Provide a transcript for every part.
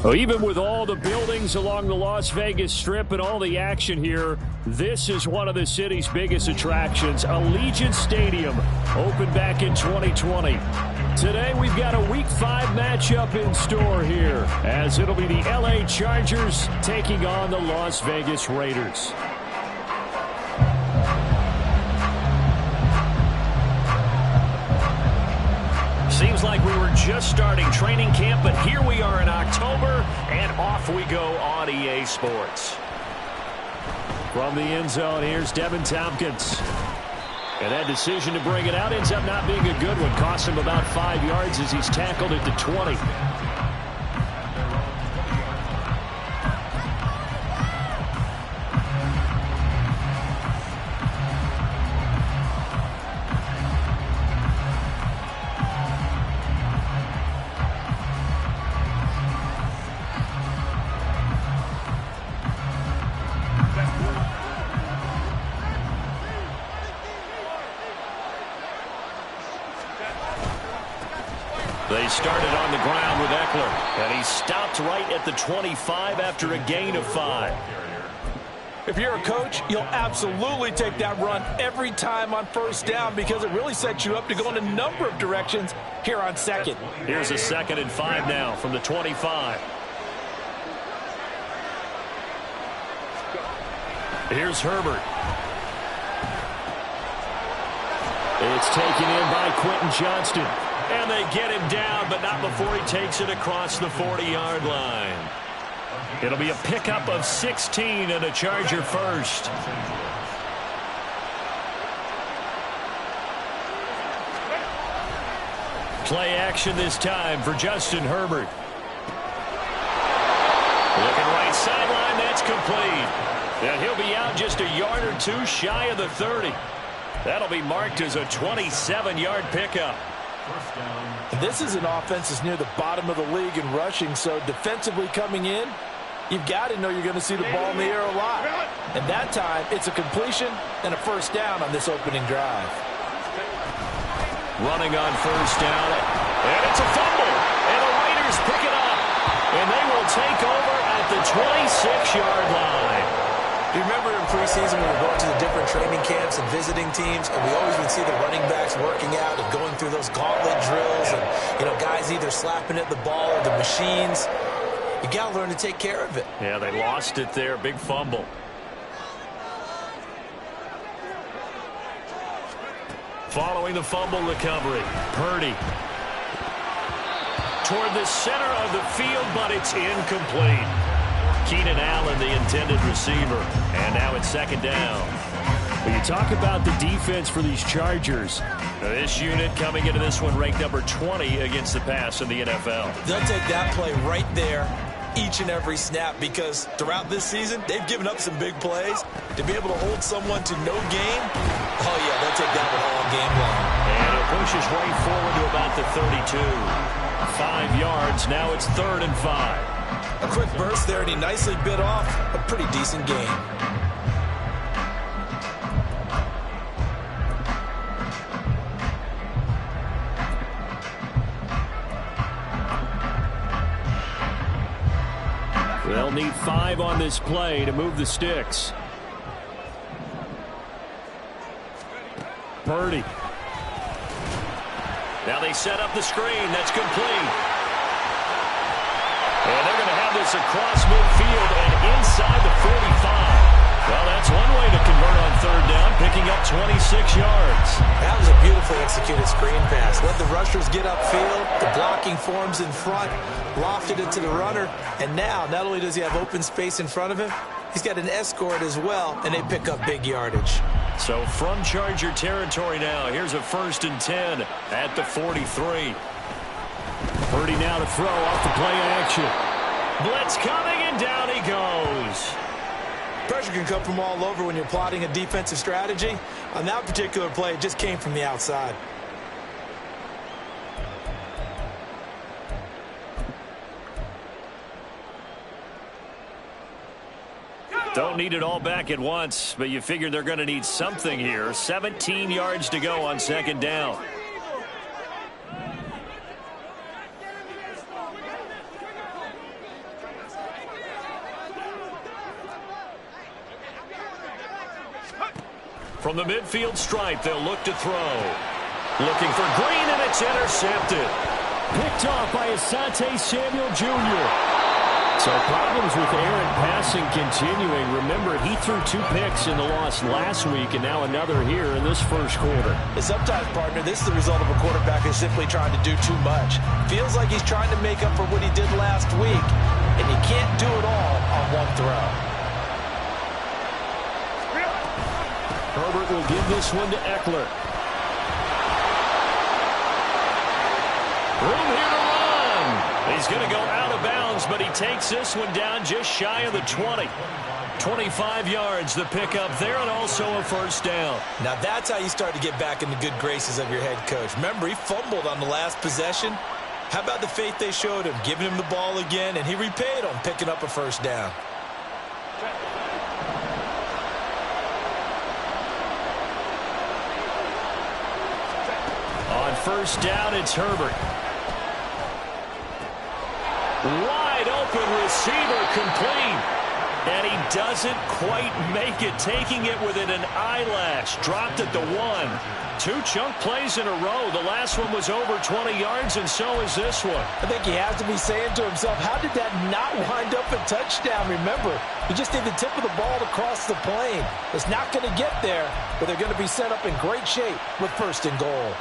Well, even with all the buildings along the Las Vegas Strip and all the action here, this is one of the city's biggest attractions. Allegiant Stadium opened back in 2020. Today we've got a Week 5 matchup in store here, as it'll be the LA Chargers taking on the Las Vegas Raiders. Seems like we were just starting training camp, but here we are in October, and off we go on EA Sports. From the end zone, here's Devin Tompkins. And that decision to bring it out ends up not being a good one. Cost him about 5 yards as he's tackled at the 20. They started on the ground with Eckler, and he stopped right at the 25 after a gain of 5. If you're a coach, you'll absolutely take that run every time on first down because it really sets you up to go in a number of directions here on second. Here's a 2nd and 5 now from the 25. Here's Herbert. It's taken in by Quentin Johnston. And they get him down, but not before he takes it across the 40-yard line. It'll be a pickup of 16 and a Charger first. Play action this time for Justin Herbert. Looking right sideline, that's complete. And he'll be out just a yard or two shy of the 30. That'll be marked as a 27-yard pickup. This is an offense that's near the bottom of the league in rushing, so defensively coming in, you've got to know you're going to see the ball in the air a lot. And that time, it's a completion and a first down on this opening drive. Running on first down, and it's a fumble, and the Raiders pick it up, and they will take over at the 26-yard line. You remember in preseason when we were going to the different training camps and visiting teams, and we always would see the running backs working out and going through those gauntlet drills, and guys either slapping at the ball or the machines. You got to learn to take care of it. Yeah, they lost it there. Big fumble. Following the fumble recovery, Purdy toward the center of the field, but it's incomplete. Keenan Allen, the intended receiver. And now it's 2nd down. When you talk about the defense for these Chargers, this unit coming into this one ranked number 20 against the pass in the NFL. They'll take that play right there each and every snap because throughout this season, they've given up some big plays. To be able to hold someone to no gain, oh, yeah, they'll take that one all game long. And it pushes right forward to about the 32. 5 yards. Now it's 3rd and 5. A quick burst there, and he nicely bit off a pretty decent gain. They'll need 5 on this play to move the sticks. Purdy. Now they set up the screen. That's complete. And they're going to have this across midfield and inside the 45. Well, that's one way to convert on 3rd down, picking up 26 yards. That was a beautifully executed screen pass. Let the rushers get upfield. The blocking forms in front. Lofted it to the runner. And now, not only does he have open space in front of him, he's got an escort as well, and they pick up big yardage. So from Charger territory now, here's a 1st and 10 at the 43. Purdy now to throw off the play action. Blitz coming, and down he goes. Pressure can come from all over when you're plotting a defensive strategy. On that particular play, it just came from the outside. Don't need it all back at once, but you figure they're going to need something here. 17 yards to go on 2nd down. From the midfield stripe, they'll look to throw. Looking for Green, and it's intercepted. Picked off by Asante Samuel Jr. So problems with errant passing continuing. Remember, he threw 2 picks in the loss last week, and now another here in this first quarter. And sometimes, partner, this is the result of a quarterback who's simply trying to do too much. Feels like he's trying to make up for what he did last week, and he can't do it all on one throw. Herbert will give this one to Eckler. Room here to run. He's going to go out of bounds, but he takes this one down just shy of the 20. 25 yards, the pickup there, and also a first down. Now that's how you start to get back in the good graces of your head coach. Remember, he fumbled on the last possession. How about the faith they showed him, giving him the ball again, and he repaid him, picking up a first down. On first down, it's Herbert. Wide open receiver, complete. And he doesn't quite make it, taking it within an eyelash. Dropped at the 1. 2 chunk plays in a row. The last one was over 20 yards, and so is this one. I think he has to be saying to himself, how did that not wind up a touchdown? Remember, he just did the tip of the ball to cross the plane. It's not going to get there, but they're going to be set up in great shape with first and goal.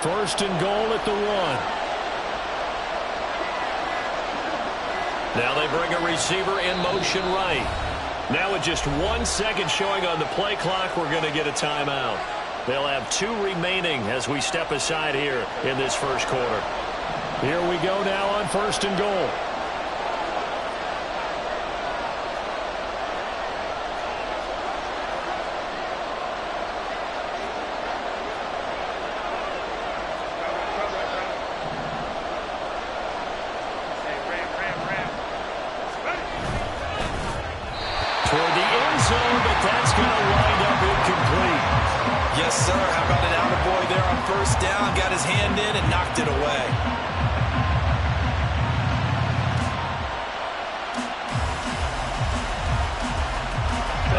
First and goal at the 1. Now they bring a receiver in motion right. Now with just 1 second showing on the play clock, we're going to get a timeout. They'll have 2 remaining as we step aside here in this first quarter. Here we go now on first and goal. Yes, sir. How about an attaboy there on first down? Got his hand in and knocked it away.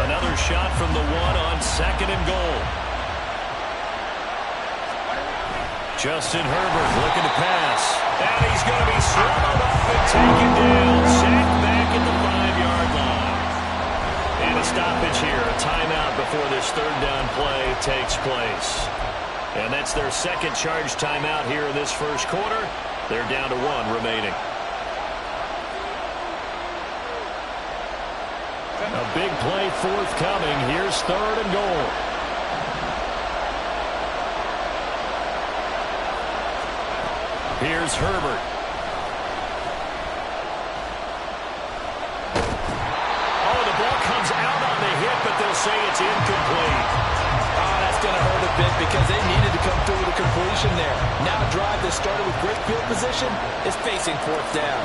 Another shot from the 1 on second and goal. Justin Herbert looking to pass. And he's going to be swallowed up and taken down. Sacked back at the 5-yard line. And a stoppage here, a timeout before this third down play takes place. And that's their second charge timeout here in this first quarter. They're down to 1 remaining. A big play forthcoming. Here's third and goal. Here's Herbert. But they'll say it's incomplete. Oh, that's going to hurt a bit because they needed to come through with a completion there. Now a drive that started with great field position is facing fourth down.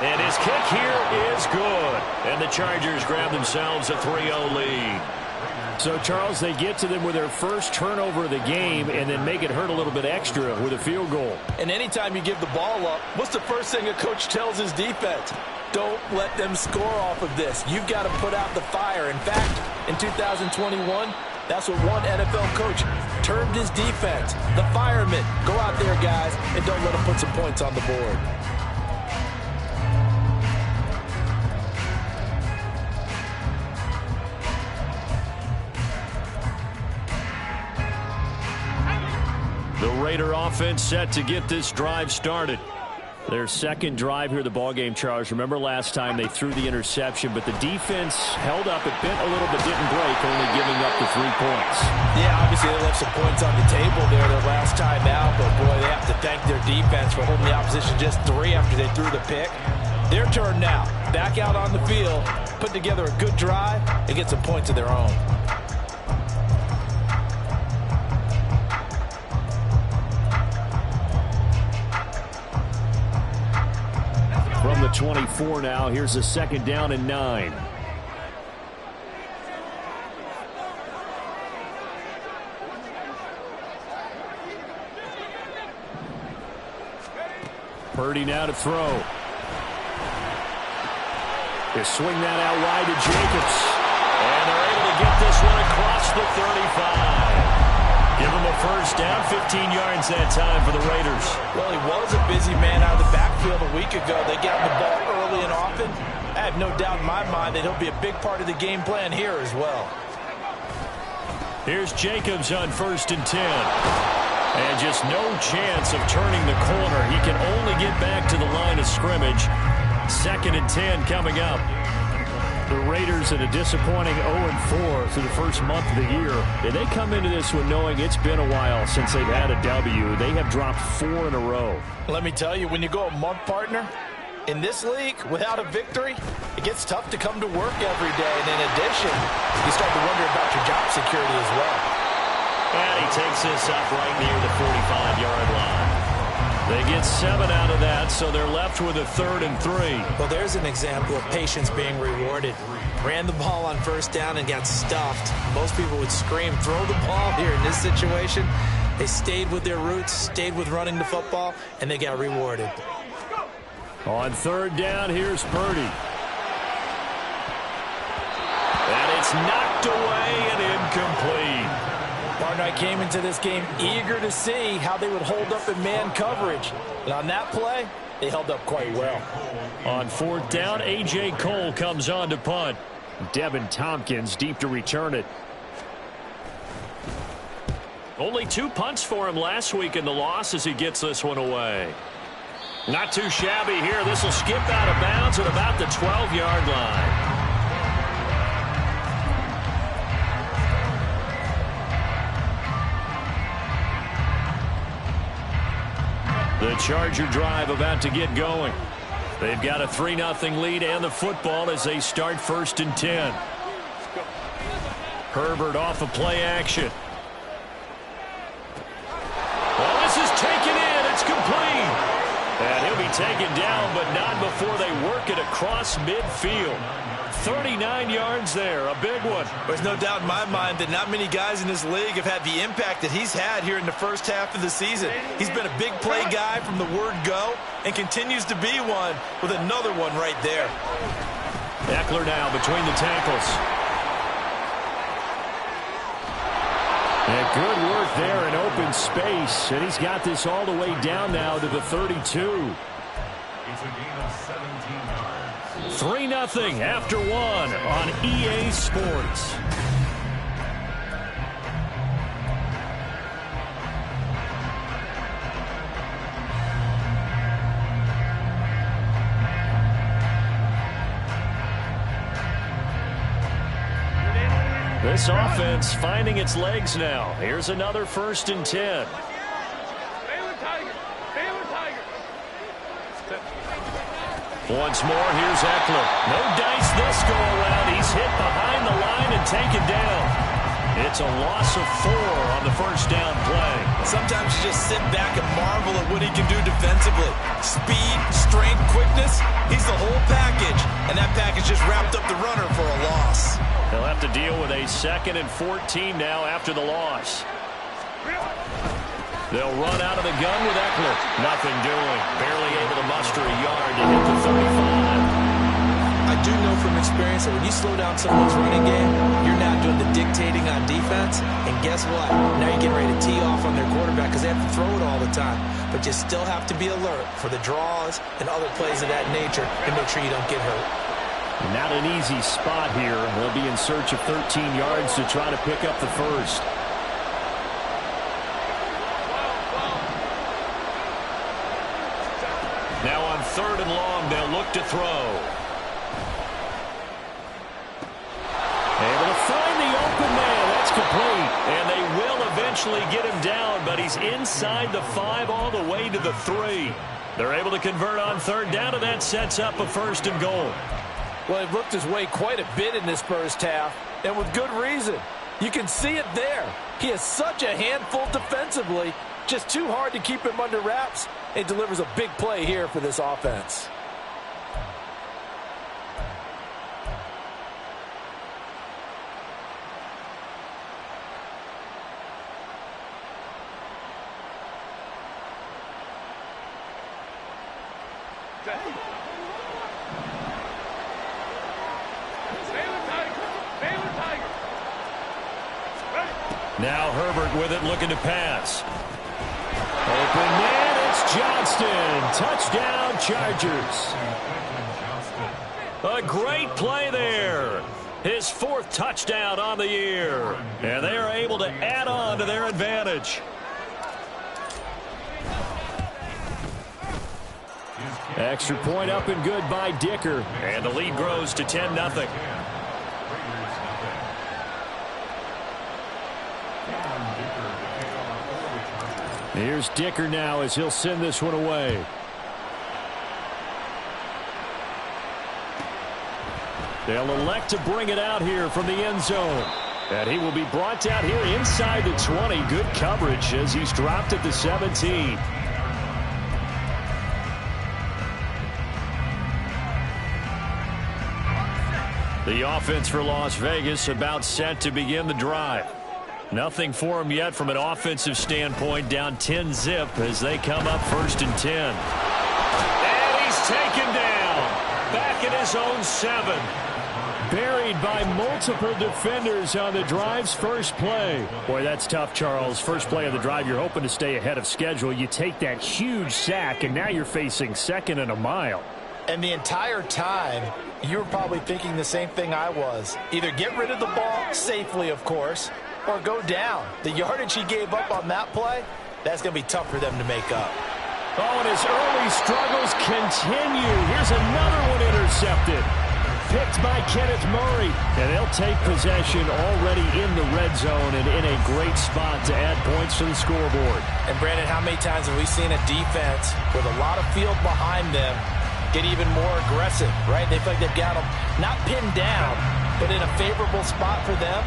And his kick here is good. And the Chargers grab themselves a 3-0 lead. So, Charles, they get to them with their first turnover of the game and then make it hurt a little bit extra with a field goal. And anytime you give the ball up, what's the first thing a coach tells his defense? Don't let them score off of this. You've got to put out the fire. In fact, in 2021, that's what one NFL coach termed his defense. The firemen. Go out there, guys, and don't let them put some points on the board. The Raider offense set to get this drive started. Their second drive here, the ballgame, Charles. Remember last time they threw the interception, but the defense held up. It bent a little but didn't break, only giving up the 3 points. Yeah, obviously they left some points on the table there their last time out, but boy, they have to thank their defense for holding the opposition just 3 after they threw the pick. Their turn now. Back out on the field, put together a good drive, and get some points of their own. From the 24 now, here's a second down and 9. Purdy now to throw. They swing that out wide to Jacobs. And they're able to get this one across the 35. Give him a first down, 15 yards that time for the Raiders. Well, he was a busy man out of the backfield a week ago. They got him the ball early and often. I have no doubt in my mind that he'll be a big part of the game plan here as well. Here's Jacobs on 1st and 10. And just no chance of turning the corner. He can only get back to the line of scrimmage. 2nd and 10 coming up. The Raiders at a disappointing 0-4 through the first month of the year. They come into this one knowing it's been a while since they've had a W. They have dropped 4 in a row. Let me tell you, when you go a month, partner, in this league, without a victory, it gets tough to come to work every day. And in addition, you start to wonder about your job security as well. And he takes this up right near the 45-yard line. They get 7 out of that, so they're left with a 3rd and 3. Well, there's an example of patience being rewarded. Ran the ball on 1st down and got stuffed. Most people would scream, throw the ball here in this situation. They stayed with their roots, stayed with running the football, and they got rewarded. On 3rd down, here's Purdy. And it's knocked away and incomplete. Partner, I came into this game eager to see how they would hold up in man coverage. And on that play, they held up quite well. On 4th down, A.J. Cole comes on to punt. Devin Tompkins deep to return it. Only 2 punts for him last week in the loss as he gets this one away. Not too shabby here. This will skip out of bounds at about the 12-yard line. The Charger drive about to get going. They've got a 3-0 lead and the football as they start 1st and 10. Herbert off of play action. Well, this is taken in. It's complete. And he'll be taken down, but not before they work it across midfield. 39 yards there, a big one. There's no doubt in my mind that not many guys in this league have had the impact that he's had here in the first half of the season. He's been a big play guy from the word go and continues to be one with another one right there. Eckler now between the tackles. And good work there in open space. And he's got this all the way down now to the 32. It's a gain of 17 yards. 3-0 after 1 on EA Sports. This offense finding its legs now. Here's another 1st and 10. Once more, here's Eckler. No dice this go around. He's hit behind the line and taken down. It's a loss of 4 on the 1st down play. Sometimes you just sit back and marvel at what he can do defensively. Speed, strength, quickness, he's the whole package. And that package just wrapped up the runner for a loss. They'll have to deal with a 2nd and 14 now after the loss. They'll run out of the gun with Eckler. Nothing doing. Barely able to muster a yard to hit the 35. I do know from experience that when you slow down someone's running game, you're not doing the dictating on defense. And guess what? Now you're getting ready to tee off on their quarterback because they have to throw it all the time. But you still have to be alert for the draws and other plays of that nature and make sure you don't get hurt. Not an easy spot here. They'll be in search of 13 yards to try to pick up the first. Now on 3rd and long, they'll look to throw. Able to find the open man. That's complete. And they will eventually get him down, but he's inside the 5 all the way to the 3. They're able to convert on 3rd down, and that sets up a 1st and goal. Well, he looked his way quite a bit in this first half, and with good reason. You can see it there. He is such a handful defensively. Just too hard to keep him under wraps. It delivers a big play here for this offense. Now Herbert with it, looking to pass. Open man, it's Johnston. Touchdown, Chargers. A great play there. His 4th touchdown on the year. And they are able to add on to their advantage. Extra point up and good by Dicker. And the lead grows to 10-0. Here's Dicker now as he'll send this one away. They'll elect to bring it out here from the end zone. And he will be brought down here inside the 20. Good coverage as he's dropped at the 17. The offense for Las Vegas about set to begin the drive. Nothing for him yet from an offensive standpoint, down 10-0 as they come up 1st and 10. And he's taken down. Back at his own 7. Buried by multiple defenders on the drive's first play. Boy, that's tough, Charles. First play of the drive, you're hoping to stay ahead of schedule. You take that huge sack, and now you're facing 2nd and a mile. And the entire time, you were probably thinking the same thing I was. Either get rid of the ball safely, of course, or go down. The yardage he gave up on that play, that's going to be tough for them to make up. Oh, and his early struggles continue. Here's another one intercepted. Picked by Kenneth Murray. And they'll take possession already in the red zone and in a great spot to add points to the scoreboard. And, Brandon, how many times have we seen a defense with a lot of field behind them get even more aggressive, right? They feel like they've got them not pinned down, but in a favorable spot for them.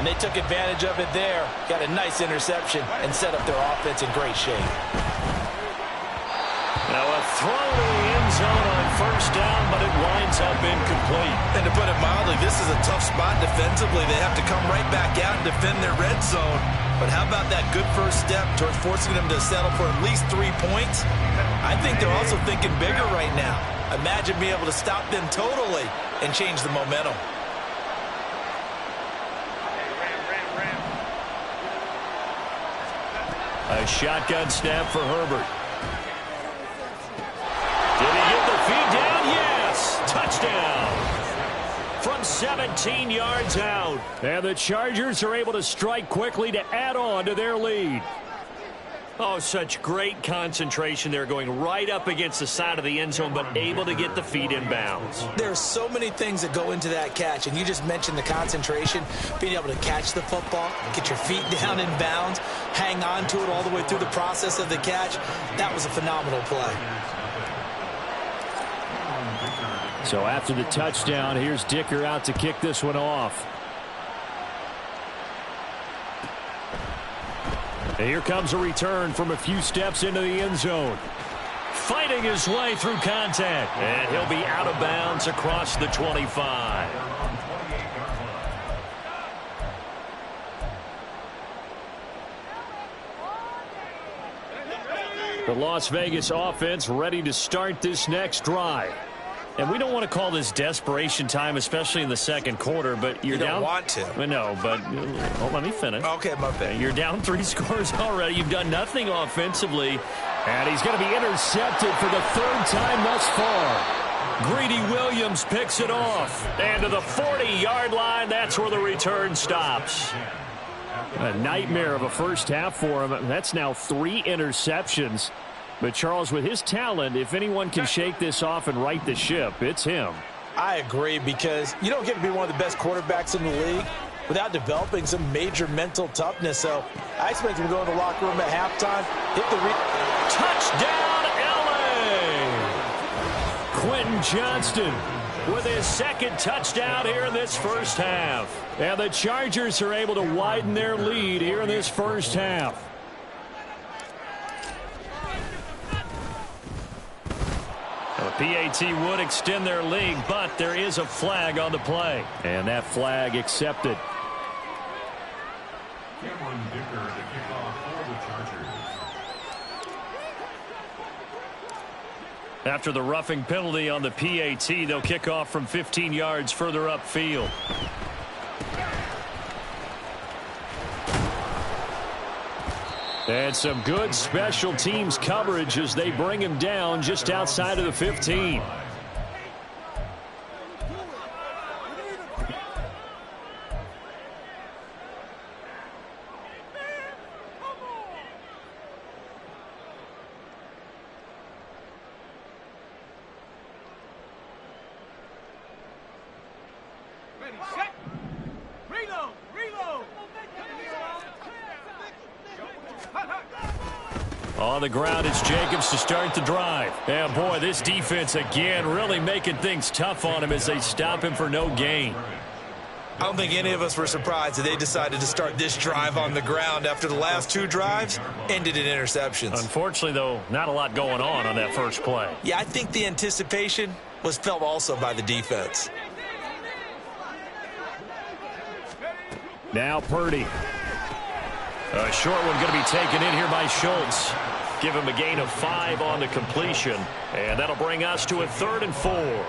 And they took advantage of it there. Got a nice interception and set up their offense in great shape. Now a throw to the end zone on 1st down, but it winds up incomplete. And to put it mildly, this is a tough spot defensively. They have to come right back out and defend their red zone. But how about that good first step towards forcing them to settle for at least 3 points? I think they're also thinking bigger right now. Imagine being able to stop them totally and change the momentum. A shotgun snap for Herbert. Did he get the feed down? Yes! Touchdown! From 17 yards out. And the Chargers are able to strike quickly to add on to their lead. Oh, such great concentration there, going right up against the side of the end zone, but able to get the feet in bounds. There are so many things that go into that catch, and you just mentioned the concentration, being able to catch the football, get your feet down in bounds, hang on to it all the way through the process of the catch. That was a phenomenal play. So after the touchdown, here's Dicker out to kick this one off. And here comes a return from a few steps into the end zone. Fighting his way through contact. And he'll be out of bounds across the 25. The Las Vegas offense ready to start this next drive. And we don't want to call this desperation time, especially in the second quarter, but you're down. You don't want to. No, but let me finish. Okay, my bad. You're down 3 scores already. You've done nothing offensively. And he's going to be intercepted for the 3rd time thus far. Greedy Williams picks it off. And to the 40-yard line, that's where the return stops. A nightmare of a first half for him. That's now 3 interceptions. But, Charles, with his talent, if anyone can shake this off and right the ship, it's him. I agree, because you don't get to be one of the best quarterbacks in the league without developing some major mental toughness. So I expect him to go in the locker room at halftime, hit the touchdown, L.A. Quentin Johnston with his 2nd touchdown here in this first half. And the Chargers are able to widen their lead here in this first half. The PAT would extend their lead, but there is a flag on the play. And that flag accepted. Cameron Dicker, the kickoff for the Chargers. After the roughing penalty on the PAT, they'll kick off from 15 yards further upfield. And some good special teams coverage as they bring him down just outside of the 15. On the ground, it's Jacobs to start the drive. And boy, this defense again really making things tough on him as they stop him for no gain. I don't think any of us were surprised that they decided to start this drive on the ground after the last two drives ended in interceptions. Unfortunately, though, not a lot going on that first play. Yeah, I think the anticipation was felt also by the defense. Now Purdy. A short one going to be taken in here by Schultz. Give him a gain of 5 on the completion. And that'll bring us to a 3rd and 4.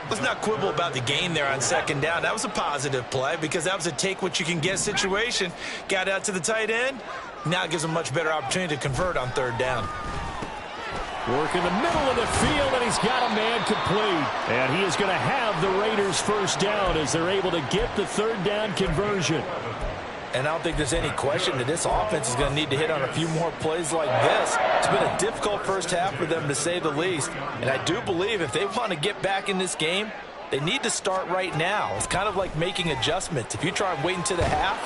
Let's not quibble about the gain there on second down. That was a positive play because that was a take-what-you-can-get situation. Got out to the tight end. Now it gives him a much better opportunity to convert on 3rd down. Work in the middle of the field, and he's got a man complete. And he is going to have the Raiders first down as they're able to get the 3rd down conversion. And I don't think there's any question that this offense is going to need to hit on a few more plays like this. It's been a difficult first half for them, to say the least. And I do believe if they want to get back in this game, they need to start right now. It's kind of like making adjustments. If you try and wait until the half,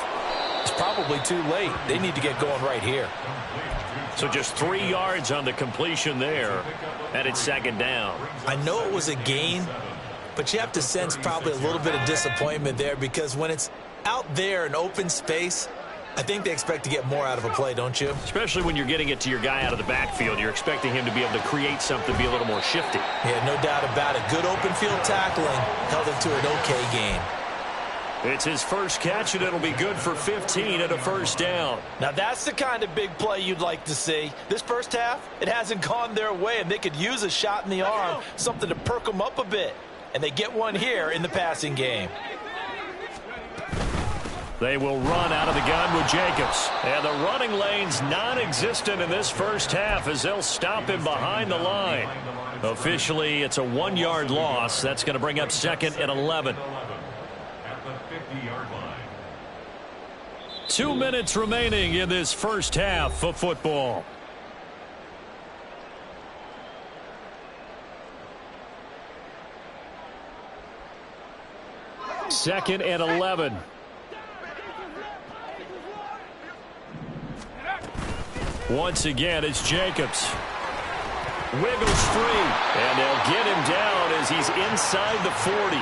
it's probably too late. They need to get going right here. So just 3 yards on the completion there, and it's 2nd down. I know it was a gain, but you have to sense probably a little bit of disappointment there because when it's out there in open space, I think they expect to get more out of a play, don't you? Especially when you're getting it to your guy out of the backfield. You're expecting him to be able to create something, be a little more shifty. Yeah, no doubt about it. Good open field tackling held him to an okay gain. It's his first catch, and it'll be good for 15 and a 1st down. Now, that's the kind of big play you'd like to see. This first half, it hasn't gone their way, and they could use a shot in the arm, something to perk them up a bit. And they get one here in the passing game. They will run out of the gun with Jacobs. And the running lane's non-existent in this first half as they'll stop him behind the line. Officially, it's a 1-yard loss. That's going to bring up 2nd and 11. At the 50-yard line. 2 minutes remaining in this first half of football. Second and 11. Once again, it's Jacobs. Wiggles free, and they'll get him down as he's inside the 40.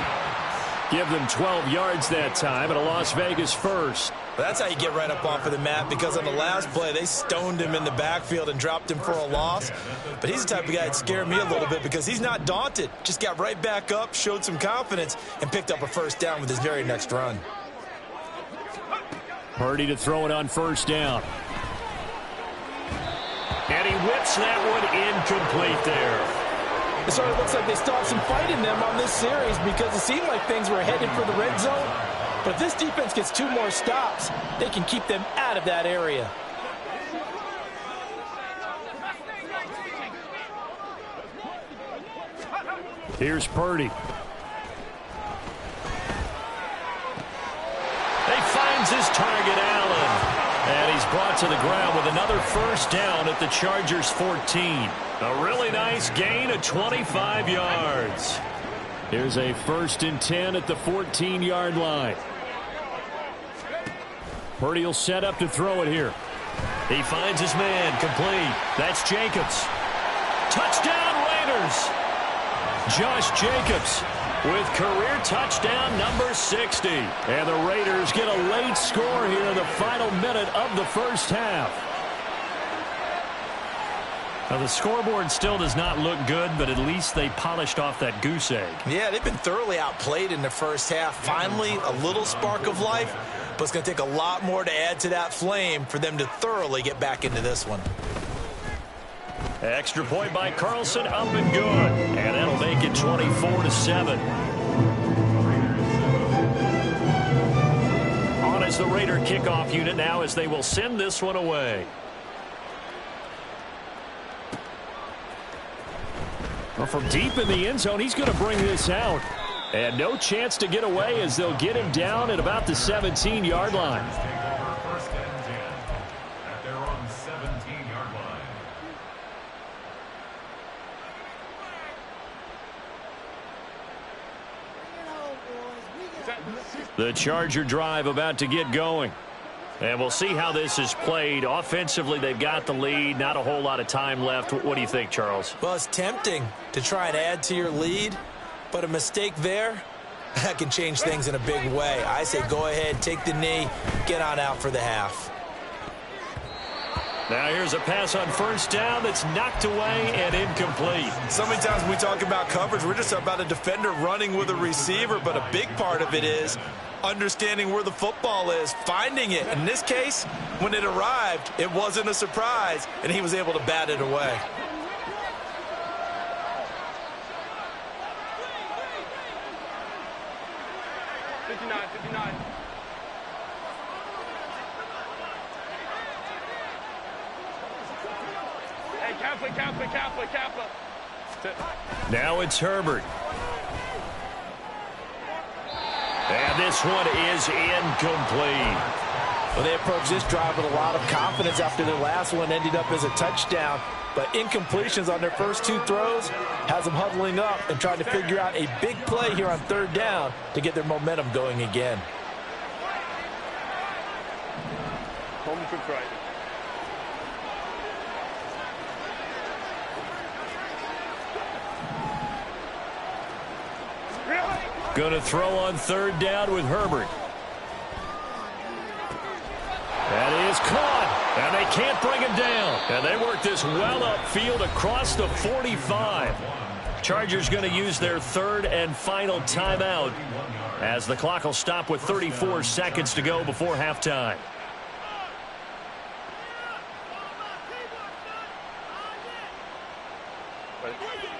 Give them 12 yards that time, and a Las Vegas first. That's how you get right up off of the mat, because on the last play, they stoned him in the backfield and dropped him for a loss. But he's the type of guy that scared me a little bit because he's not daunted. Just got right back up, showed some confidence, and picked up a 1st down with his very next run. Purdy to throw it on 1st down. And he whips that one incomplete there. It sort of looks like they still have some fight in them on this series because it seemed like things were headed for the red zone. But if this defense gets 2 more stops, they can keep them out of that area. Here's Purdy. He finds his target, Allen. And he's brought to the ground with another 1st down at the Chargers' 14. A really nice gain of 25 yards. Here's a 1st and 10 at the 14-yard line. Purdy will set up to throw it here. He finds his man, complete. That's Jacobs. Touchdown, Raiders! Josh Jacobs with career touchdown number 60. And the Raiders get a late score here in the final minute of the first half. Now, the scoreboard still does not look good, but at least they polished off that goose egg. Yeah, they've been thoroughly outplayed in the first half. Finally, a little spark of life, but it's going to take a lot more to add to that flame for them to thoroughly get back into this one. Extra point by Carlson, up and good. And that'll make it 24-7. On as the Raider kickoff unit now as they will send this one away. Well, from deep in the end zone, he's going to bring this out. And no chance to get away as they'll get him down at about the 17-yard line. First and 10 at their own 17-yard line. The Charger drive about to get going. And we'll see how this is played. Offensively, they've got the lead. Not a whole lot of time left. What do you think, Charles? Well, it's tempting to try and add to your lead, but a mistake there, that can change things in a big way. I say go ahead, take the knee, get on out for the half. Now here's a pass on first down that's knocked away and incomplete. So many times when we talk about coverage, we're just about a defender running with a receiver, but a big part of it is understanding where the football is, finding it. In this case, when it arrived, it wasn't a surprise, and he was able to bat it away. Now it's Herbert. And this one is incomplete. Well, they approached this drive with a lot of confidence after their last one ended up as a touchdown. But incompletions on their first two throws has them huddling up and trying to figure out a big play here on third down to get their momentum going again. Going to throw on third down with Herbert. That is caught, and they can't bring him down. And they work this well upfield across the 45. Chargers going to use their third and final timeout as the clock will stop with 34 seconds to go before halftime.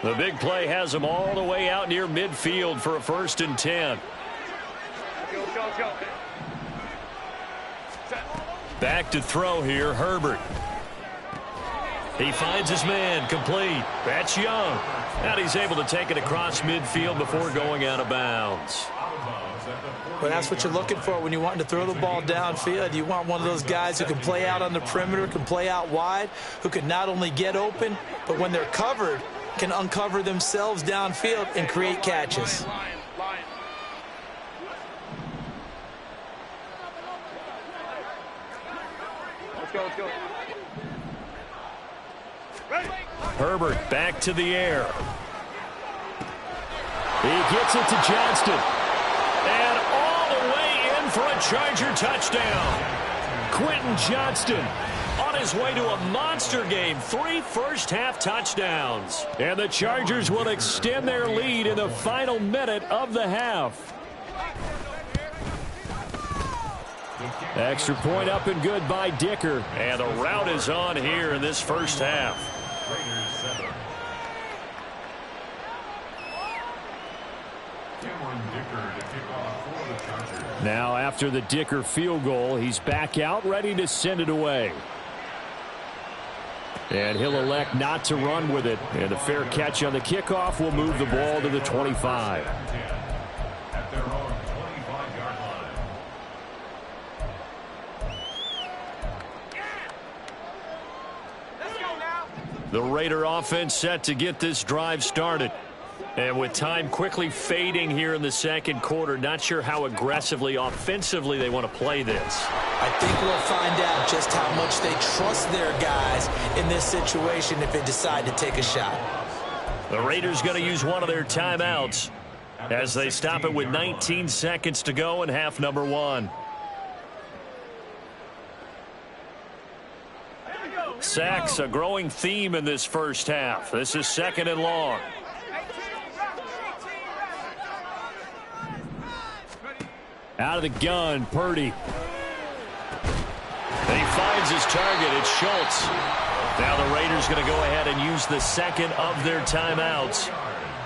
The big play has them all the way out near midfield for a 1st and 10. Back to throw here, Herbert. He finds his man, complete. That's Young. And he's able to take it across midfield before going out of bounds. Well, that's what you're looking for when you want to throw the ball downfield. You want one of those guys who can play out on the perimeter, can play out wide, who can not only get open, but when they're covered, can uncover themselves downfield and create catches. Let's go. Herbert back to the air. He gets it to Johnston. And all the way in for a Charger touchdown. Quentin Johnston on his way to a monster game. 3 first-half touchdowns. And the Chargers will extend their lead in the final minute of the half. Extra point up and good by Dicker. And the route is on here in this first half. Now after the Dicker field goal, he's back out ready to send it away. And he'll elect not to run with it. And the fair catch on the kickoff will move the ball to the 25. At their own 25-yard line. The Raider offense set to get this drive started. And with time quickly fading here in the second quarter, not sure how aggressively, offensively they want to play this. I think we'll find out just how much they trust their guys in this situation if they decide to take a shot. The Raiders going to use one of their timeouts as they stop it with 19 seconds to go in half number 1. Sacks, a growing theme in this first half. This is 2nd and long. Out of the gun, Purdy. He finds finds his target. It's Schultz. Now the Raiders going to go ahead and use the second of their timeouts.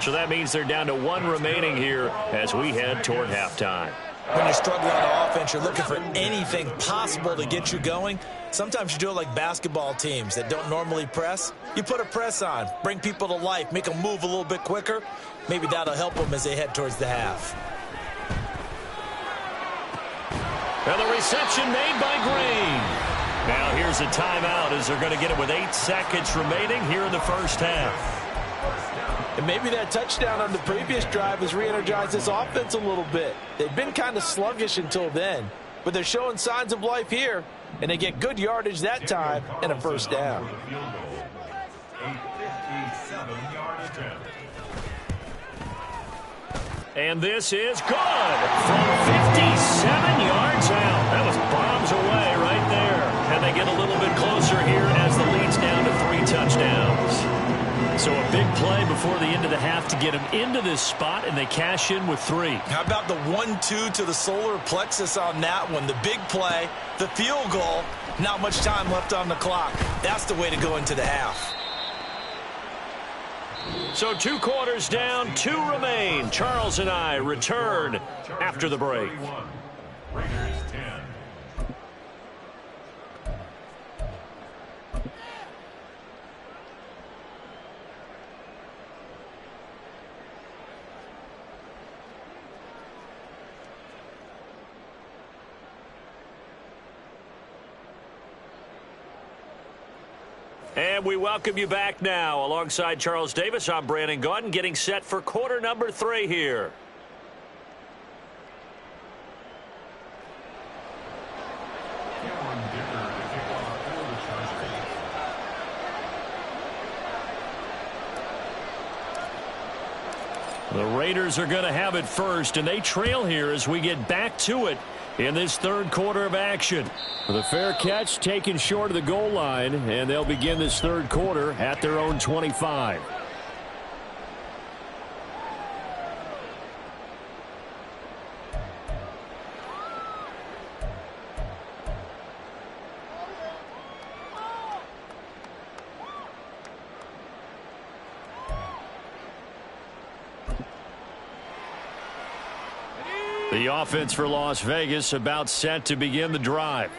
So that means they're down to 1 remaining here as we head toward halftime. When you're struggling on offense, you're looking for anything possible to get you going. Sometimes you do it like basketball teams that don't normally press. You put a press on, bring people to life, make them move a little bit quicker. Maybe that'll help them as they head towards the half. And the reception made by Green. Now here's a timeout as they're going to get it with 8 seconds remaining here in the first half. And maybe that touchdown on the previous drive has re-energized this offense a little bit. They've been kind of sluggish until then, but they're showing signs of life here, and they get good yardage that time and a first down. And this is good from 57 yards out. That was bombs away right there. And they get a little bit closer here as the lead's down to 3 touchdowns. So a big play before the end of the half to get them into this spot, and they cash in with 3. How about the 1-2 to the solar plexus on that one? The big play, the field goal, not much time left on the clock. That's the way to go into the half. So 2 quarters down, 2 remain. Charles and I return after the break. Raiders 10. And we welcome you back now. Alongside Charles Davis, I'm Brandon Gaudin, getting set for quarter number 3 here. The Raiders are going to have it first, and they trail here as we get back to it in this third quarter of action. The fair catch taken short of the goal line, and they'll begin this third quarter at their own 25. The offense for Las Vegas about set to begin the drive.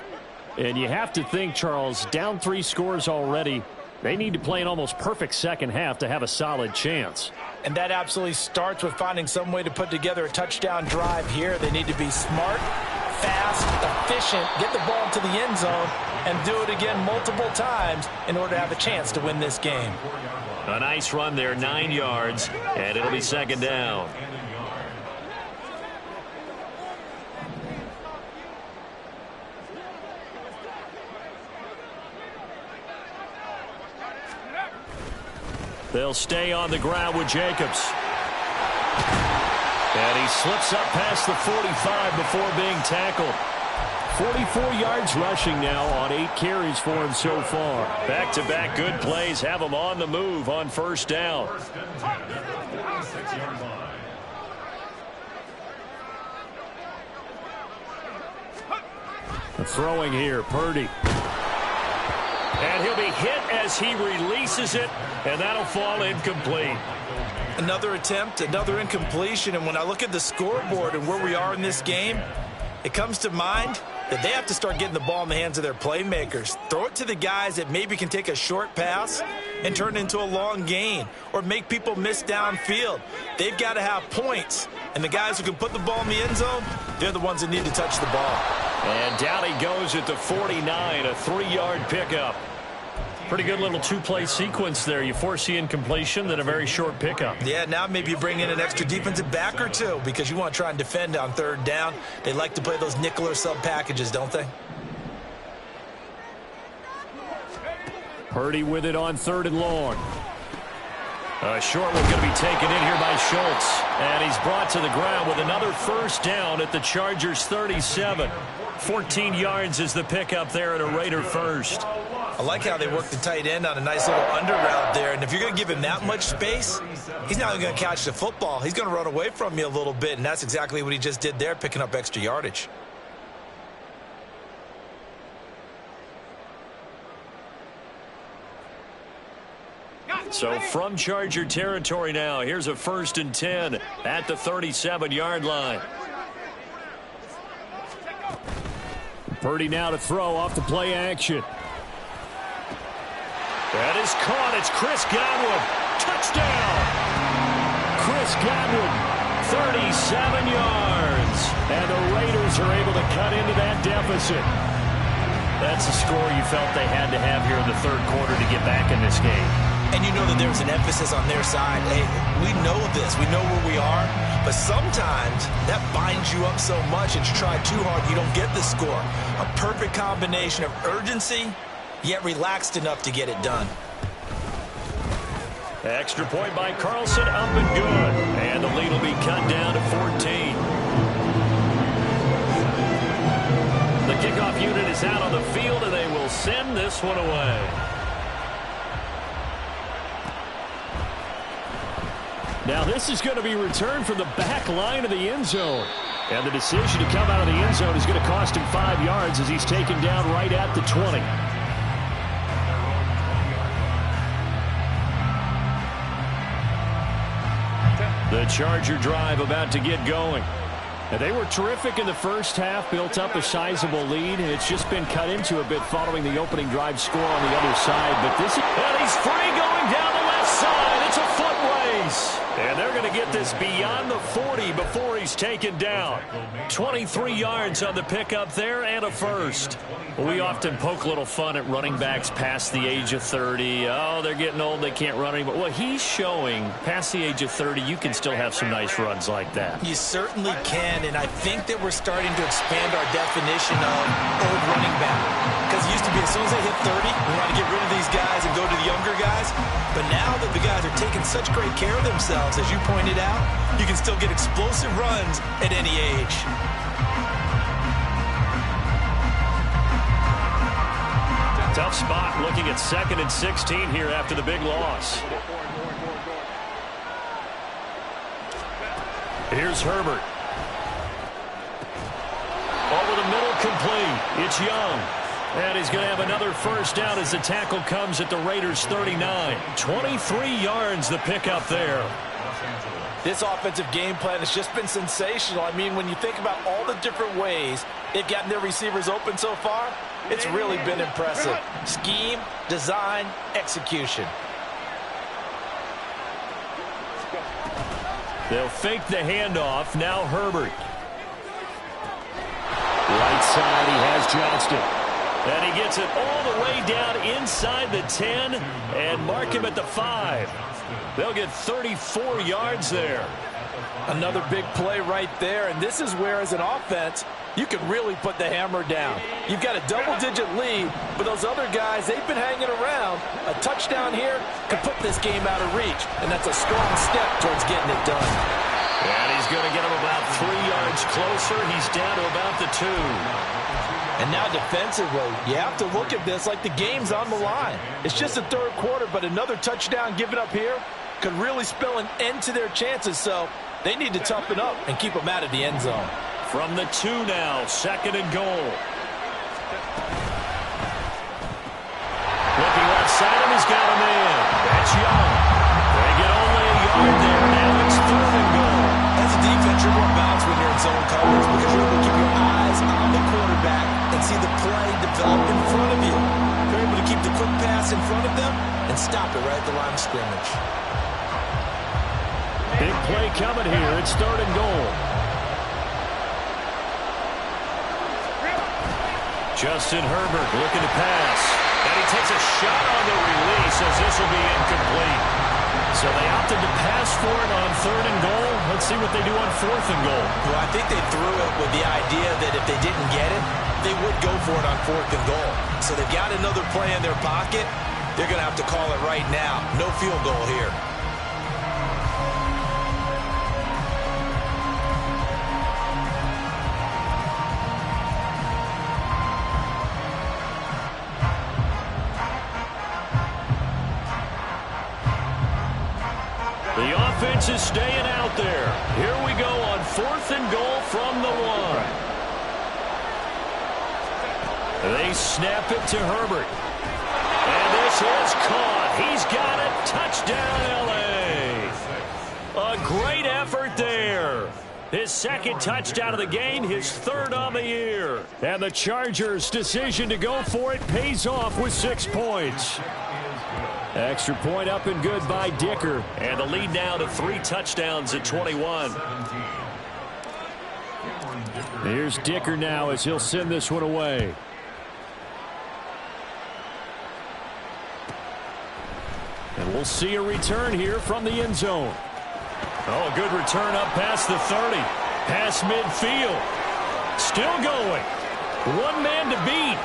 And you have to think, Charles, down 3 scores already. They need to play an almost perfect second half to have a solid chance. And that absolutely starts with finding some way to put together a touchdown drive here. They need to be smart, fast, efficient, get the ball to the end zone, and do it again multiple times in order to have a chance to win this game. A nice run there, 9 yards, and it'll be second down. They'll stay on the ground with Jacobs. And he slips up past the 45 before being tackled. 44 yards rushing now on 8 carries for him so far. Back-to-back good plays have him on the move on first down. Throwing here, Purdy. And he'll be hit as he releases it, and that'll fall incomplete. Another attempt, another incompletion, and when I look at the scoreboard and where we are in this game, it comes to mind that they have to start getting the ball in the hands of their playmakers. Throw it to the guys that maybe can take a short pass and turn it into a long gain or make people miss downfield. They've got to have points, and the guys who can put the ball in the end zone, they're the ones that need to touch the ball. And down he goes at the 49, a 3-yard pickup. Pretty good little 2-play sequence there. You force the incompletion, then a very short pickup. Yeah, now maybe you bring in an extra defensive back or 2 because you want to try and defend on third down. They like to play those nickel or sub packages, don't they? Purdy with it on 3rd and long. A short one going to be taken in here by Schultz. And he's brought to the ground with another first down at the Chargers' 37. 14 yards is the pickup there at a Raider first. I like how they work the tight end on a nice little under route there. And if you're going to give him that much space, he's not even going to catch the football. He's going to run away from you a little bit, and that's exactly what he just did there, picking up extra yardage. So from Charger territory now, here's a 1st and 10 at the 37-yard line. Purdy now to throw off the play action. That is caught. It's Chris Godwin. Touchdown. Chris Godwin, 37 yards. And the Raiders are able to cut into that deficit. That's a score you felt they had to have here in the 3rd quarter to get back in this game. And you know that there's an emphasis on their side. Hey, we know this. We know where we are. But sometimes that binds you up so much and you try too hard, you don't get the score. A perfect combination of urgency, yet relaxed enough to get it done. Extra point by Carlson, up and good. And the lead will be cut down to 14. The kickoff unit is out on the field, and they will send this one away. Now this is going to be returned from the back line of the end zone. And the decision to come out of the end zone is going to cost him 5 yards as he's taken down right at the 20. The Charger drive about to get going. And they were terrific in the first half, built up a sizable lead. It's just been cut into a bit following the opening drive score on the other side. But this is, and he's free going down the left side. It's a foot race. And they're going to get this beyond the 40 before he's taken down. 23 yards on the pickup there and a first. We often poke a little fun at running backs past the age of 30. Oh, they're getting old, they can't run anymore. Well, he's showing past the age of 30, you can still have some nice runs like that. You certainly can, and I think that we're starting to expand our definition of old running back. Because it used to be as soon as they hit 30, we want to get rid of these guys and go to the younger guys. But now that the guys are taking such great care of themselves, as you pointed out, you can still get explosive runs at any age. Tough spot looking at 2nd and 16 here after the big loss. Here's Herbert. Over the middle, complete. It's Young. And he's going to have another first down as the tackle comes at the Raiders' 39. 23 yards the pickup there. This offensive game plan has just been sensational. I mean, when you think about all the different ways they've gotten their receivers open so far, it's really been impressive. Scheme, design, execution. They'll fake the handoff. Now Herbert. Right side, he has Johnston. And he gets it all the way down inside the 10 and mark him at the 5. They'll get 34 yards there. Another big play right there, and this is where, as an offense, you can really put the hammer down. You've got a double-digit lead, but those other guys, they've been hanging around. A touchdown here could put this game out of reach, and that's a strong step towards getting it done. And he's going to get him about 3 yards closer. He's down to about the 2. And now defensively, you have to look at this like the game's on the line. It's just the 3rd quarter, but another touchdown given up here could really spell an end to their chances, so they need to toughen up and keep them out of the end zone. From the 2 now, 2nd and goal. Looking left side, and he's got him in. That's Young. They get only a yard there. Now it's 3rd and goal. As a defense, you're more balanced when you're in zone coverage because you're able to keep your eyes on the quarterback and see the play develop in front of you. You're able to keep the quick pass in front of them and stop it right at the line of scrimmage. Big play coming here. It's 3rd and goal. Justin Herbert looking to pass. And he takes a shot on the release as this will be incomplete. So they opted to pass for it on 3rd and goal. Let's see what they do on 4th and goal. Well, I think they threw it with the idea that if they didn't get it, they would go for it on 4th and goal. So they've got another play in their pocket. They're going to have to call it right now. No field goal here. The offense is staying out there. Here we go on 4th and goal from the 1. They snap it to Herbert. And this is caught. He's got it. it. Touchdown, L.A. A great effort there. His second touchdown of the game, his third on the year. And the Chargers' decision to go for it pays off with 6 points. Extra point up and good by Dicker. And the lead now to 3 touchdowns at 21. Here's Dicker now as he'll send this one away. And we'll see a return here from the end zone. Oh, a good return up past the 30. Past midfield. Still going. One man to beat.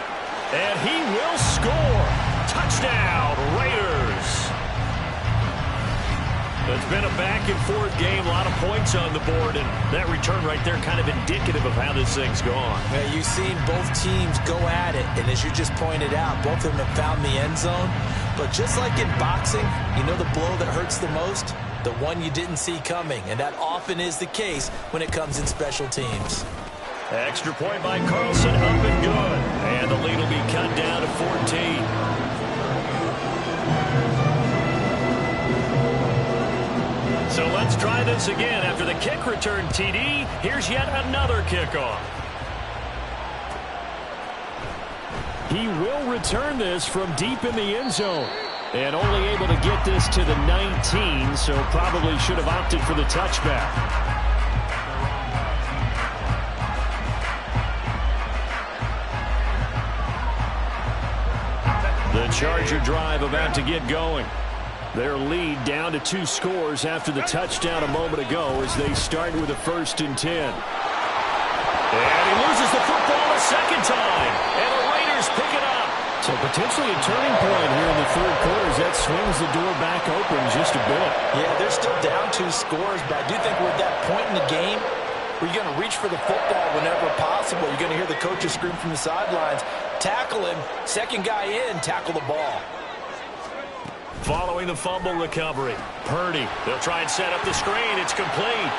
And he will score. Touchdown, Raiders. It's been a back-and-forth game. A lot of points on the board. And that return right there kind of indicative of how this thing's gone. Yeah, you've seen both teams go at it. And as you just pointed out, both of them have found the end zone. But just like in boxing, you know the blow that hurts the most? The one you didn't see coming, and that often is the case when it comes in special teams. Extra point by Carlson, up and good. And the lead will be cut down to 14. So let's try this again. After the kick return TD, here's yet another kickoff. He will return this from deep in the end zone. And only able to get this to the 19, so probably should have opted for the touchback. The Charger drive about to get going. Their lead down to 2 scores after the touchdown a moment ago as they start with a 1st and 10. And he loses the football a second time. And the Raiders pick it up. So potentially a turning point here in the third quarter as that swings the door back open just a bit. Yeah, they're still down 2 scores, but I do think we're at that point in the game where you're going to reach for the football whenever possible. You're going to hear the coaches scream from the sidelines, tackle him, second guy in, tackle the ball. Following the fumble recovery, Purdy. They'll try and set up the screen. It's complete.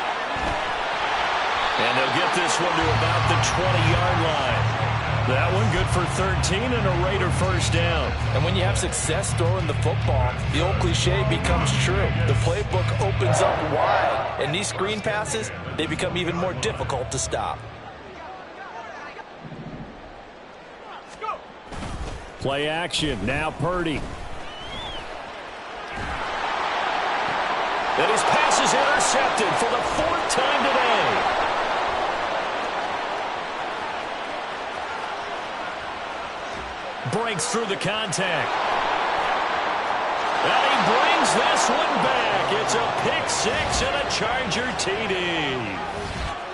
And they'll get this one to about the 20-yard line. That one good for 13 and a Raider first down. And when you have success throwing the football, the old cliche becomes true. The playbook opens up wide. And these screen passes, they become even more difficult to stop. Play action. Now Purdy. And his pass is intercepted for the 4th time today. Breaks through the contact. And he brings this one back. It's a pick 6 and a Charger TD.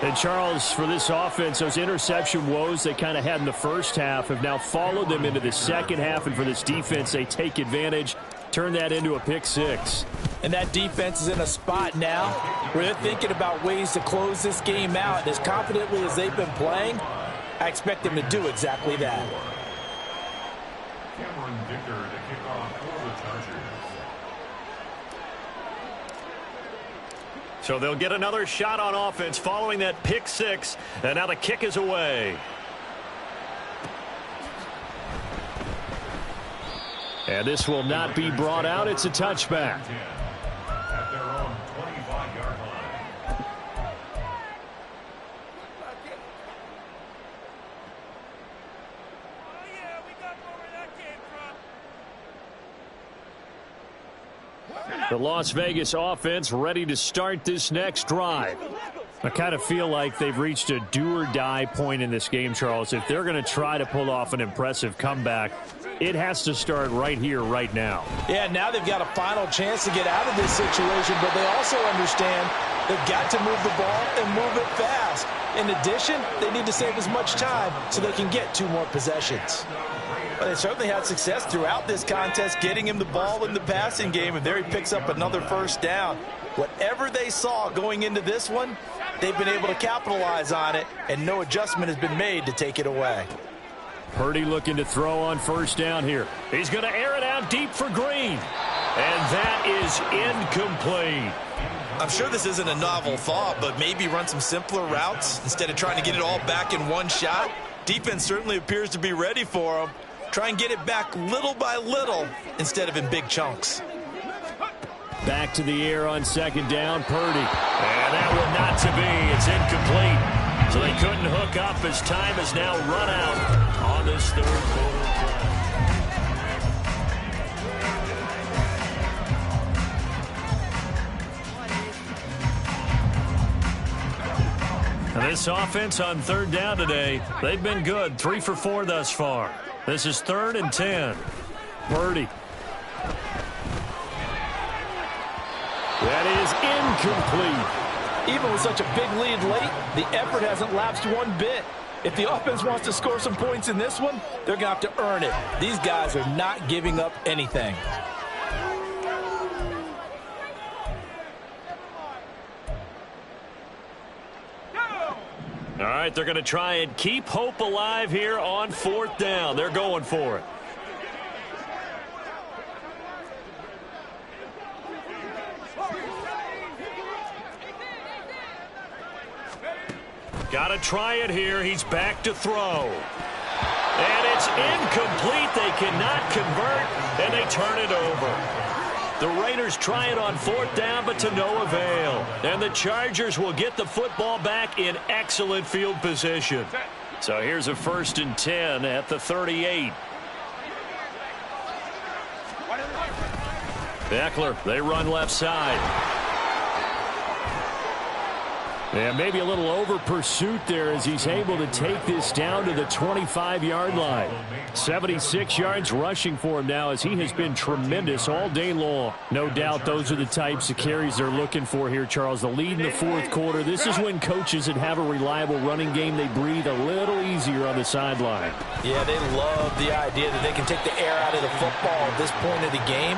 And Charles, for this offense, those interception woes they kind of had in the first half have now followed them into the second half. And for this defense, they take advantage, turn that into a pick 6. And that defense is in a spot now where they're thinking about ways to close this game out. And as confidently as they've been playing, I expect them to do exactly that. Cameron Dicker to kick off for the Chargers. So they'll get another shot on offense following that pick 6. And now the kick is away. And this will not be brought out. It's a touchback. At their own 25-yard line. The Las Vegas offense ready to start this next drive. I kind of feel like they've reached a do-or-die point in this game, Charles. If they're going to try to pull off an impressive comeback, it has to start right here, right now. Yeah, now they've got a final chance to get out of this situation, but they also understand they've got to move the ball and move it fast. In addition, they need to save as much time so they can get 2 more possessions. But they certainly had success throughout this contest, getting him the ball in the passing game, and there he picks up another first down. Whatever they saw going into this one, they've been able to capitalize on it, and no adjustment has been made to take it away. Purdy looking to throw on first down here. He's going to air it out deep for Green. And that is incomplete. I'm sure this isn't a novel thought, but maybe run some simpler routes instead of trying to get it all back in one shot. Defense certainly appears to be ready for him. Try and get it back little by little instead of in big chunks. Back to the air on second down, Purdy. And that one not to be. It's incomplete. So they couldn't hook up as time is now run out on this third quarter. This offense on third down today, they've been good. 3 for 4 thus far. This is 3rd and 10. Purdy. That is incomplete. Even with such a big lead late, the effort hasn't lapsed one bit. If the offense wants to score some points in this one, they're going to have to earn it. These guys are not giving up anything. All right, they're going to try and keep hope alive here on 4th down. They're going for it. Got to try it here. He's back to throw. And it's incomplete. They cannot convert, and they turn it over. The Raiders try it on 4th down, but to no avail. And the Chargers will get the football back in excellent field position. So here's a 1st and 10 at the 38. Eckler, they run left side. Yeah, maybe a little over pursuit there as he's able to take this down to the 25-yard line. 76 yards rushing for him now as he has been tremendous all day long. No doubt those are the types of carries they're looking for here, Charles. The lead in the 4th quarter. This is when coaches that have a reliable running game, they breathe a little easier on the sideline. Yeah, they love the idea that they can take the air out of the football at this point of the game.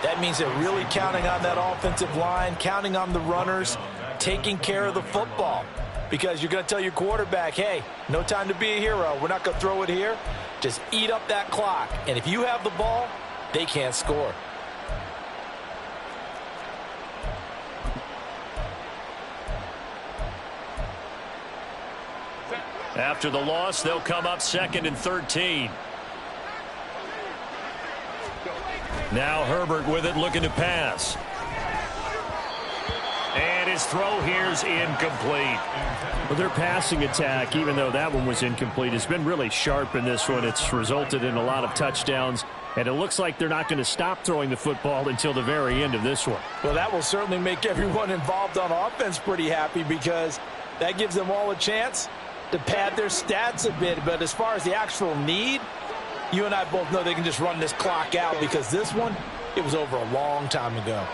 That means they're really counting on that offensive line, counting on the runners, taking care of the football, because you're going to tell your quarterback, hey, no time to be a hero. We're not going to throw it here. Just eat up that clock. And if you have the ball, they can't score. After the loss, they'll come up 2nd and 13. Now Herbert with it, looking to pass. And his throw here's incomplete. Well, their passing attack, even though that one was incomplete, has been really sharp in this one. It's resulted in a lot of touchdowns, and it looks like they're not going to stop throwing the football until the very end of this one. Well, that will certainly make everyone involved on offense pretty happy, because that gives them all a chance to pad their stats a bit. But as far as the actual need, you and I both know they can just run this clock out, because this one, it was over a long time ago.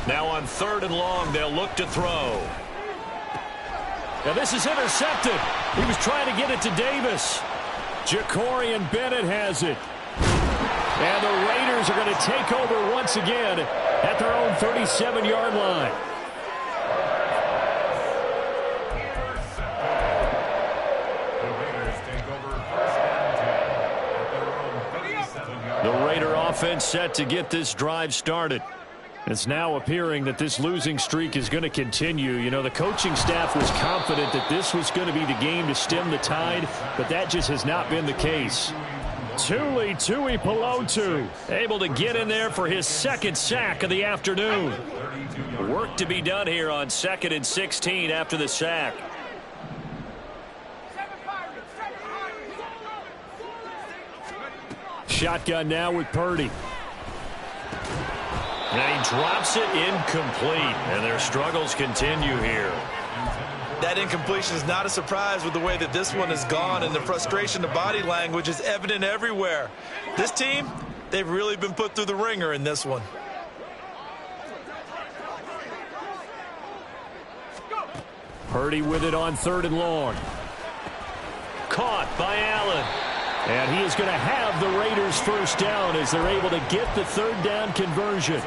Now on 3rd and long, they'll look to throw. Now this is intercepted. He was trying to get it to Davis. Jacorian Bennett has it. And the Raiders are going to take over once again at their own 37-yard line. The Raider offense set to get this drive started. It's now appearing that this losing streak is going to continue. You know, the coaching staff was confident that this was going to be the game to stem the tide, but that just has not been the case. Tuli Tuipulotu able to get in there for his 2nd sack of the afternoon. Work to be done here on 2nd and 16 after the sack. Shotgun now with Purdy. And he drops it incomplete, and their struggles continue here. That incompletion is not a surprise with the way that this one has gone, and the frustration, the body language is evident everywhere. This team, they've really been put through the ringer in this one. Purdy with it on 3rd and long. Caught by Allen. And he is going to have the Raiders 1st down as they're able to get the 3rd down conversion.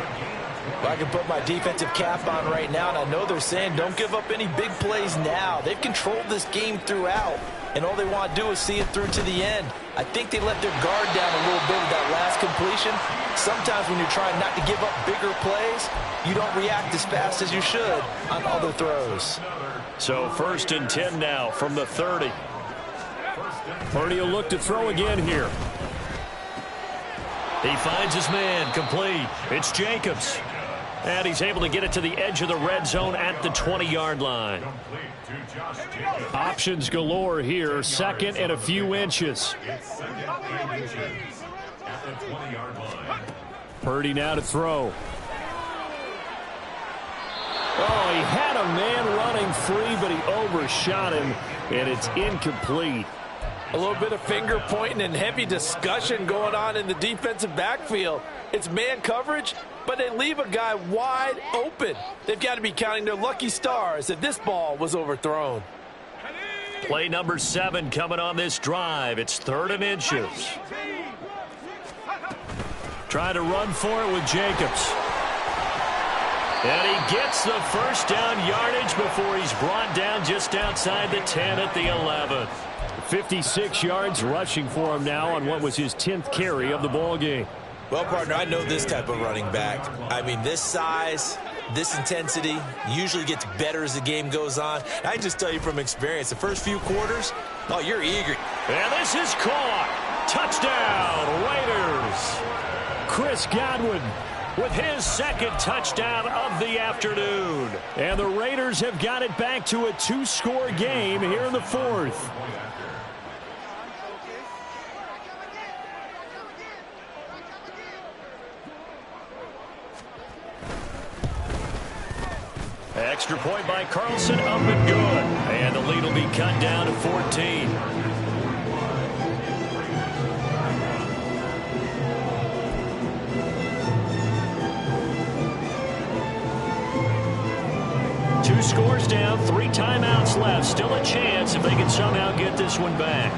Well, I can put my defensive cap on right now, and I know they're saying don't give up any big plays now. They've controlled this game throughout, and all they want to do is see it through to the end. I think they let their guard down a little bit with that last completion. Sometimes when you're trying not to give up bigger plays, you don't react as fast as you should on other throws. So 1st and 10 now from the 30. Purdy will look to throw again here. He finds his man, complete. It's Jacobs. And he's able to get it to the edge of the red zone at the 20-yard line. Options galore here. Second and a few inches. Purdy now to throw. Oh, he had a man running free, but he overshot him, and it's incomplete. A little bit of finger pointing and heavy discussion going on in the defensive backfield. It's man coverage, but they leave a guy wide open. They've got to be counting their lucky stars that this ball was overthrown. Play number 7 coming on this drive. It's 3rd and inches. Trying to run for it with Jacobs. And he gets the first down yardage before he's brought down just outside the 10 at the 11. 56 yards rushing for him now on what was his 10th carry of the ball game. Well, partner, I know this type of running back. I mean, this size, this intensity usually gets better as the game goes on. I just tell you from experience, the first few quarters, oh, you're eager. And this is caught. Touchdown, Raiders. Chris Godwin with his second touchdown of the afternoon. And the Raiders have got it back to a 2-score game here in the 4th. Extra point by Carlson, up and good. And the lead will be cut down to 14. Two scores down, 3 timeouts left. Still a chance if they can somehow get this one back.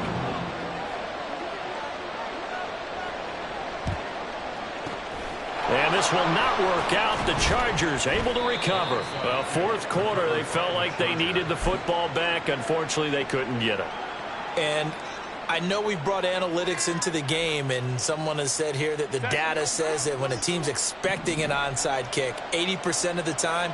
And this will not work out. The Chargers able to recover. Well, 4th quarter, they felt like they needed the football back. Unfortunately, they couldn't get it. And I know we've brought analytics into the game, and someone has said here that the data says that when a team's expecting an onside kick, 80% of the time,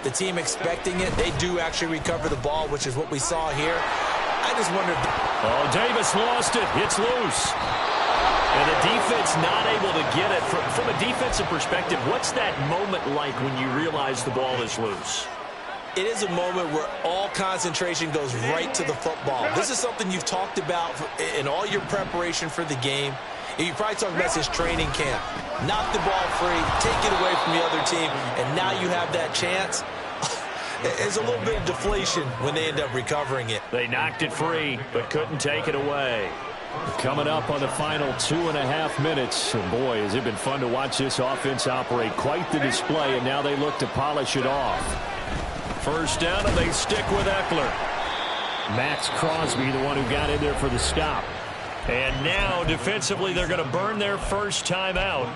the team expecting it, they do actually recover the ball, which is what we saw here. I just wondered. Oh, Davis lost it. It's loose. And the defense not able to get it. From a defensive perspective, what's that moment like when you realize the ball is loose? It is a moment where all concentration goes right to the football. This is something you've talked about in all your preparation for the game. You probably talked about this training camp. Knock the ball free, take it away from the other team, and now you have that chance. There's a little bit of deflation when they end up recovering it. They knocked it free, but couldn't take it away. Coming up on the final 2.5 minutes. And boy, has it been fun to watch this offense operate. Quite the display, and now they look to polish it off. First down, and they stick with Eckler. Max Crosby, the one who got in there for the stop. And now, defensively, they're going to burn their first time out.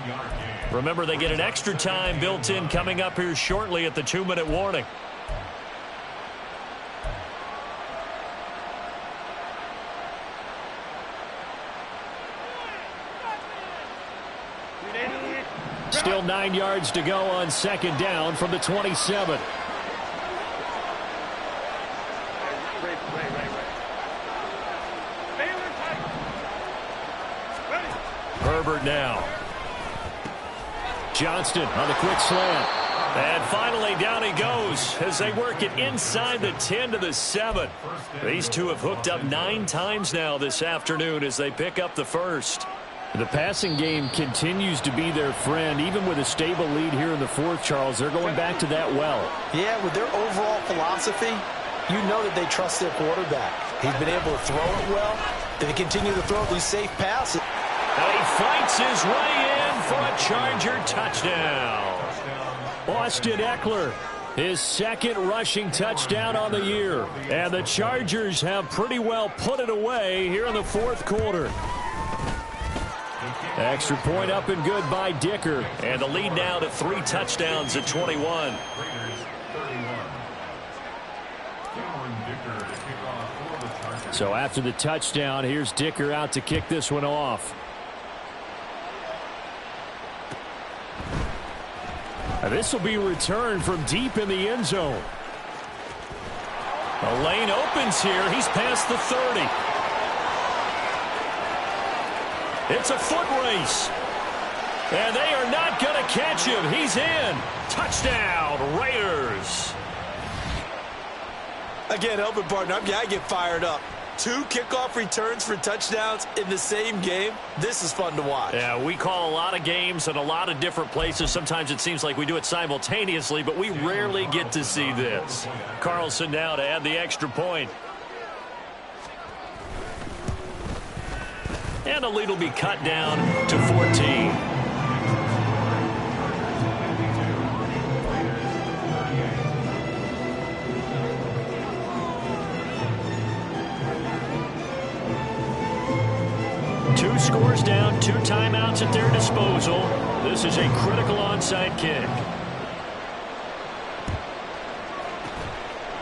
Remember, they get an extra time built in coming up here shortly at the 2-minute warning. Still 9 yards to go on 2nd down from the 27. Herbert now. Johnston on the quick slant. And finally down he goes as they work it inside the 10 to the 7. These two have hooked up 9 times now this afternoon as they pick up the first. The passing game continues to be their friend. Even with a stable lead here in the 4th, Charles, they're going back to that well. Yeah, with their overall philosophy, you know that they trust their quarterback. He's been able to throw it well. They continue to throw these safe passes. And he fights his way in for a Charger touchdown. Austin Eckler, his 2nd rushing touchdown on the year. And the Chargers have pretty well put it away here in the 4th quarter. Extra point up and good by Dicker. And the lead now to 3 touchdowns at 21. So after the touchdown, here's Dicker out to kick this one off. This will be returned from deep in the end zone. The lane opens here. He's past the 30. It's a foot race. And they are not going to catch him. He's in. Touchdown, Raiders. Again, helping partner, I get fired up. 2 kickoff returns for touchdowns in the same game. This is fun to watch. Yeah, we call a lot of games in a lot of different places. Sometimes it seems like we do it simultaneously, but we rarely get to see this. Carlson now to add the extra point. And the lead will be cut down to 14. Two scores down, 2 timeouts at their disposal. This is a critical onside kick.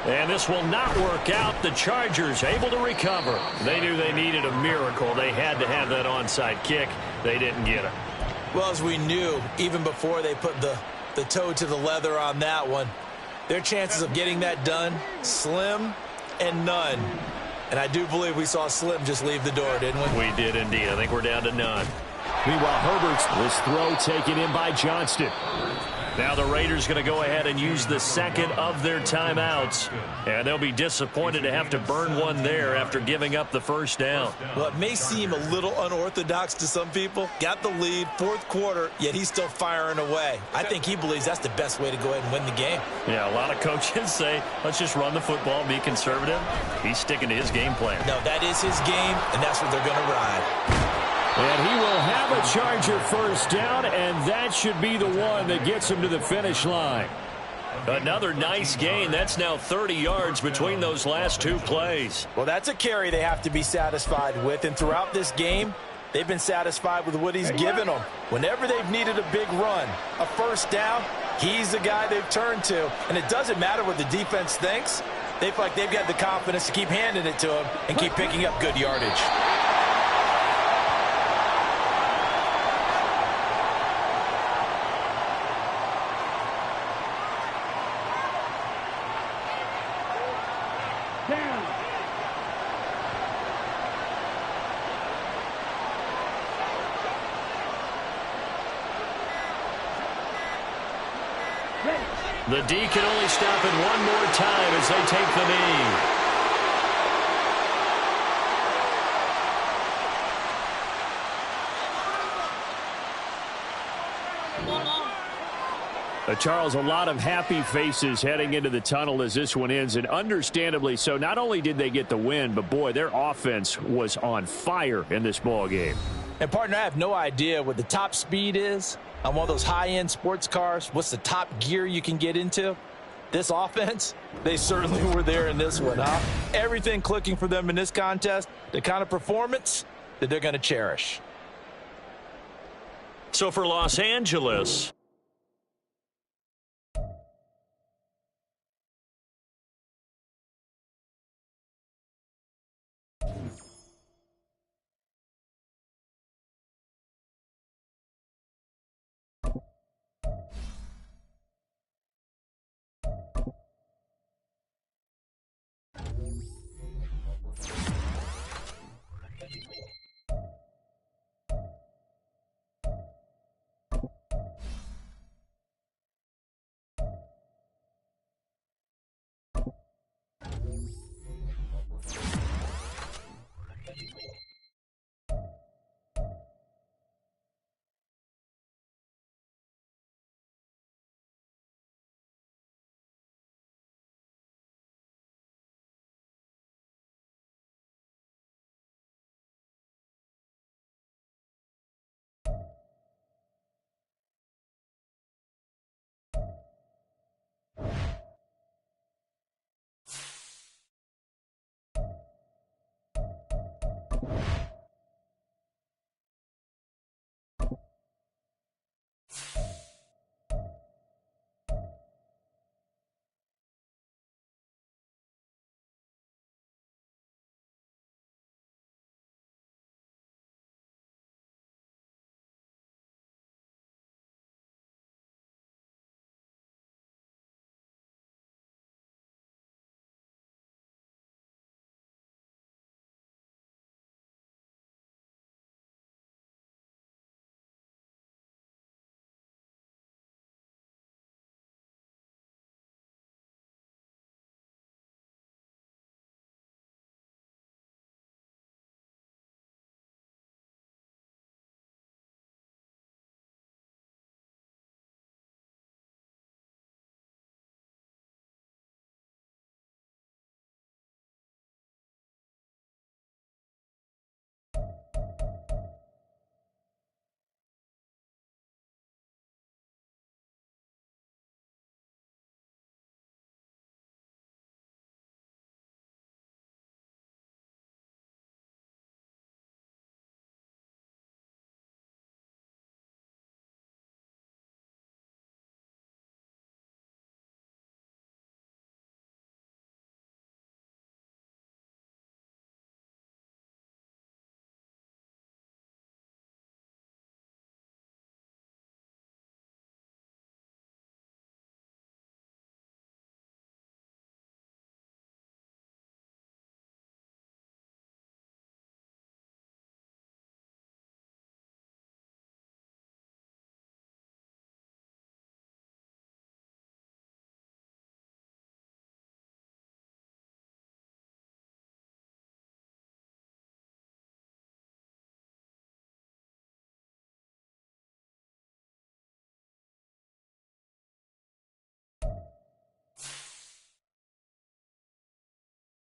And this will not work out. The Chargers able to recover. They knew they needed a miracle. They had to have that onside kick. They didn't get it. Well, as we knew, even before they put the toe to the leather on that one, their chances of getting that done, slim and none. And I do believe we saw Slim just leave the door, didn't we? We did indeed. I think we're down to none. Meanwhile, Herbert's this throw taken in by Johnston. Now the Raiders going to go ahead and use the second of their timeouts. And they'll be disappointed to have to burn one there after giving up the first down. Well, it may seem a little unorthodox to some people. Got the lead, 4th quarter, yet he's still firing away. I think he believes that's the best way to go ahead and win the game. Yeah, a lot of coaches say, let's just run the football, be conservative. He's sticking to his game plan. No, that is his game, and that's what they're going to ride. And he will have a Charger first down, and that should be the one that gets him to the finish line. Another nice gain. That's now 30 yards between those last 2 plays. Well, that's a carry they have to be satisfied with, and throughout this game, they've been satisfied with what he's given them. Whenever they've needed a big run, a first down, he's the guy they've turned to. And it doesn't matter what the defense thinks. They feel like they've got the confidence to keep handing it to him and keep picking up good yardage. The D can only stop it one more time as they take the knee. Charles, a lot of happy faces heading into the tunnel as this one ends, and understandably so. Not only did they get the win, but boy, their offense was on fire in this ball game. And partner, I have no idea what the top speed is on one of those high-end sports cars. What's the top gear you can get into? This offense, they certainly were there in this one, huh? Everything clicking for them in this contest, the kind of performance that they're going to cherish. So for Los Angeles,